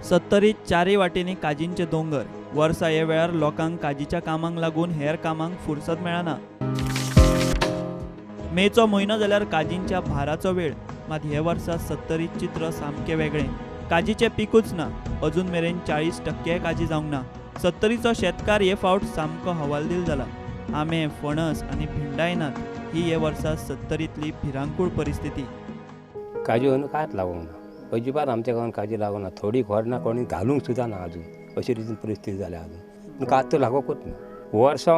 सत्तरीत चारी वाटेनी काजींचे दोंगर. वर्सा हे वेळार लोकांक काजीच्या कामांक लागून हेर कामांक फुरसत मेळना. मेचो म्हयनो जाल्यार काजींच्या भाराचो वेळ. मात हे वर्सा सत्तरीत चित्र सामकें वेगळें. काजीचें पिकूच ना. अजून मेरेन 40% काजी जावंक ना. सत्तरीचो शेतकार हे फावट सामको हवालदिल जाला. आंबे, फणस आनी भिंडाय नात. ही हे वर्सा सत्तरीतली भिरांकूळ परिस्थिती. काजू अंदू कांयच लागूंक ना. अजिबात आमच्या गांवांत काजी लागूंक ना. थोडी खोर ना, कोणी घालूंक सुद्दां ना अजून. अशी रितीन परिस्थिती जाल्या अजून. पूण काज तर लागोकूच ना. वर्सा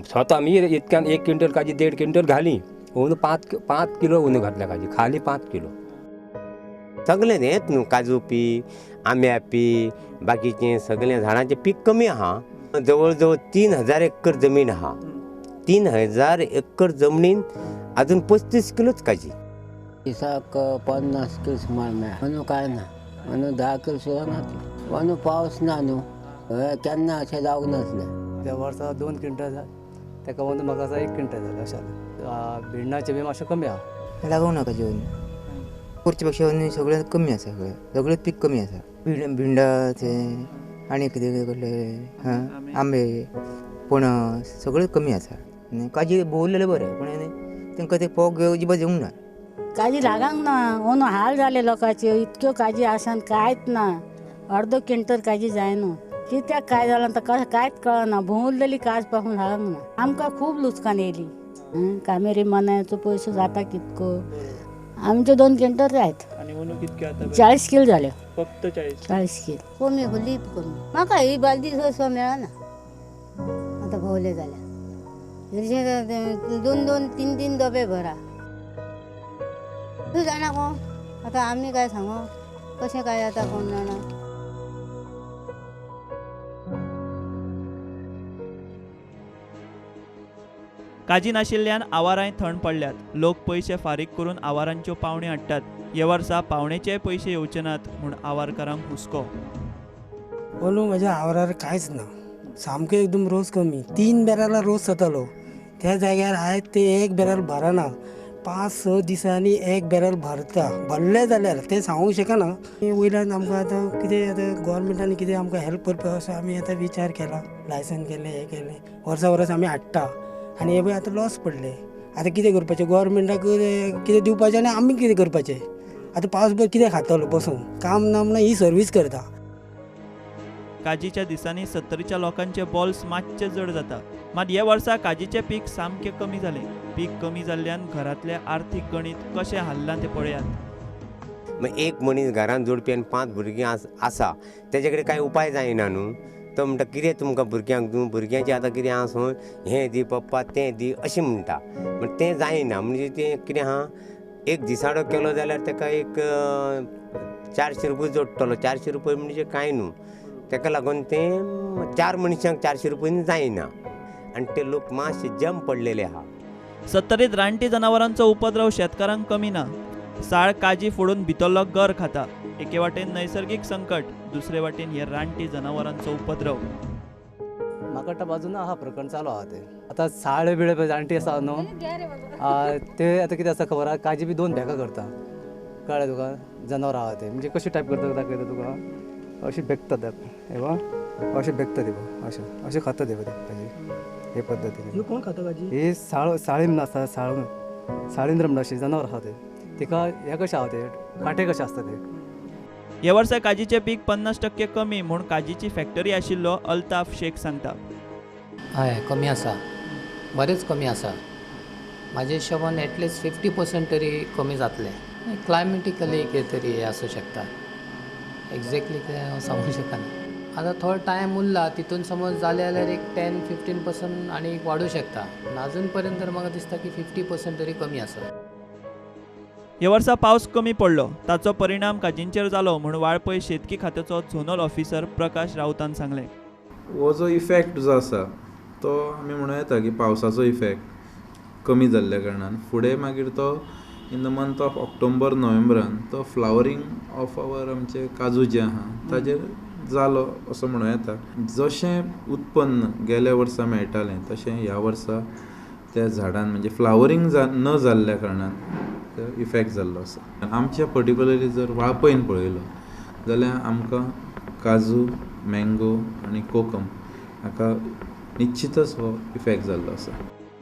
स्वता आमी इतक्यान 1 क्विंटल काजी 1.5 क्विंटल घाली. अंदू 5 किलो अंदू घातल्या काजी, खाली 5 किलो. सगळें हेंच न्हू, काजू पीक, आंब्या पीक, बाकीचें सगळें झाडांचें पीक कमी आहा. जवळ जवळ 3000 एकर जमीन आहा. 3000 एकर जमनीन अजून 35 किलोच काजी. दिसाक 50 किलो सुमार मेळ्ळा. अंदू कांय ना. अंदू 10 किलो सुद्दां ना. अंदू पावस ना न्हू. केन्ना अशें जावंक नासलें. त्या वर्सा 2 क्विंटल जाले. तेका अंदू म्हाका 1 क्विंटल जालें अशें जालें. भिंडाचें बी मातशें कमी आहा. लागूंक ना काजी करचे पेक्षा अन्य सगळें कमी आसा. सगळें पीक कमी आसा. भिंडाचें आनी कितें कसलें आंबे, पणस सगळें कमी आसा. आनी काजी भोंवलेलें बरें, पूण तांकां ते पोग अजिबात येवंक ना. काजी लागांक ना. अंदू हाल जाले लोकांचे. इतक्यो काजी आसान कांयच ना. अर्दो क्विंटल काजी जायना. कित्याक काय जालां ताका कांयच कळना. भोंवलेली काज पासून लागांक ना. आमकां खूब लुकसाण येयली. कामेरी मनाचो पयसो जाता कितको. आमचे 2 क्विंटल जायत. आणि म्हणून कितके आता 40 किलो जाले. फक्त 40 किलो कमी होली कमी. म्हाका ही बालदी सो मेळना. आतां भोवले जाल्यार 2-2, 3-3 डबे भरा. तूं जाणा कोण आतां आमी काय सांगो कशें काय जाता कोण जाणा. काजी नाशिल्ल्यान आवारांय थंड पडल्यात. लोक पयशे फारीक करून आवारांच्यो पावण्यो हाडटात. हे वर्सा पावण्याचेय पयशे येवचे नात म्हूण आवारकारांक हुस्को. अंदू म्हज्या आवारार कांयच ना. सामकें एकदम रोस कमी. 3 बॅरला रोस जातालो. त्या जाग्यार आयज ते 1 बॅरल भरना. 5-6 दिसांनी 1 बॅरल भरता. भरले जाल्यार ते सांगूंक शकना. वयल्यान आमकां आतां कितें आतां गोवोरमेंटान कितें आमकां हेल्प करपा असो आमी आतां विचार केला. लायसन केलें, हें केलें. वर्सा वर्स आमी हाडटा आनी हे पळय आतां लॉस पडले. आतां कितें करपाचें? गोवोरमेंटाक कितें दिवपाचें आनी आमी कितें करपाचें? आतां पावसभर कितें खातलो बसून? काम ना म्हणून ही सर्वीस करता. काजीच्या दिसांनी सत्तरीच्या लोकांचे बॉल्स मातशे जड जाता. मात हे वर्सा काजीचें पीक सामकें कमी जालें. पीक कमी जाल्ल्यान घरांतलें आर्थीक गणीत कशें हाल्लां तें पळयात. मग एक मनीस घरांत जोडपी आनी 5 भुरगीं आसा, तेजे कडेन कांय उपाय जायना न्हू. तो म्हणटा कितें तुमकां भुरग्यांक दिवं? भुरग्यांचें आतां कितें आहा सोय, हें दी पप्पा, तें दी अशें म्हणटा. पूण तें जायना. म्हणजे तें कितें आहा, एक दिसाडो केलो जाल्यार ताका एक 400 रुपया जोडटलो. 400 रुपया म्हणजे कांय न्हू. ताका लागून तें 4 मनशांक 400 रुपयांनी जायना. आनी ते लोक मातशे जम पडलेले आहा. सत्तरीत रानटी जनावरांचो उपद्रव शेतकारांक कमी ना. साळ काजी फोडून भितरलो गर खाता. एके वाटेन नैसर्गिक संकट, दुसरे वाटेन हे रानटी जनावरांचो उपद्रव. म्हाका बाजून आहा प्रकरण चालू आहा ते. आतां साळे बिळे जाणटी आसा न्हू, ते आतां कितें आसा खबर आहा, काजी बी 2 बॅगां करता. कळ्ळें तुका? जनावरां आहा ते म्हणजे कशी टायप करता दाखयता तुका. अशी बेकतात हे बा, अशें बेकता ते बा, अशें खाता ते काजी हे पद्दतीन. कोण खाता काजी? हे साळीम म्हण आसता. साळींद्र म्हणून अशें जनावर आहा ते. तिका हे कशें आहा ते काटे कशें आसता ते. हे वर्सा काजीचें पीक 50% कमी म्हूण काजीची फॅक्टरी आशिल्लो अल्ताफ शेख सांगता. हय, कमी आसा. बरेंच कमी आसा. म्हाज्या हिशोबान एटलिस्ट 50% तरी कमी जातलें. क्लायमेटिकली कितें तरी हें आसूं शकता. एक्झॅक्टली तें हांव सांगूंक शकना. आतां थोडो टायम उरला, तितून समज जालें जाल्यार एक 10-15% आनी वाडूं शकता. पूण अजून पर्यंत तर म्हाका दिसता की 50% तरी कमी आसा. हे वर्सा पावस कमी पडलो. ताचो परिणाम काजींचेर जालो म्हूण वाळपय शेतकी खात्याचो झोनल ऑफिसर प्रकाश रावतान सांगलें. हो जो इफेक्ट जो आसा तो आमी म्हणूं येता की पावसाचो इफेक्ट कमी जाल्ल्या कारणान फुडें मागीर तो in the month of October नोव्हेंबरान तो फ्लावरींग ऑफ आवर आमचे काजू जे आहा ताजेर जालो असो म्हणूं येता. जशें उत्पन्न गेल्या वर्सा मेळटालें तशें ह्या वर्सा त्या झाडांन म्हणजे फ्लावरींग न जाल्ल्या कारणान इफेक्ट जाल्लो आसा. आमच्या पर्टिक्युलरली जर वाळपयन पळयलो जाल्यार आमकां काजू, मँगो आनी कोकम हाका निश्चितच हो इफेक्ट जाल्लो आसा.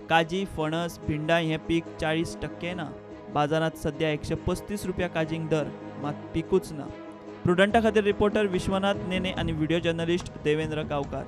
काजी, फणस, भिंडा हें पीक 40% ना. बाजारात सध्या 135 रुपया काजींक दर, मात पिकूच ना. प्रुडंटा खातीर रिपोर्टर विश्वनाथ नेने आनी व्हिडिओ जर्नलिस्ट देवेंद्र गांवकार.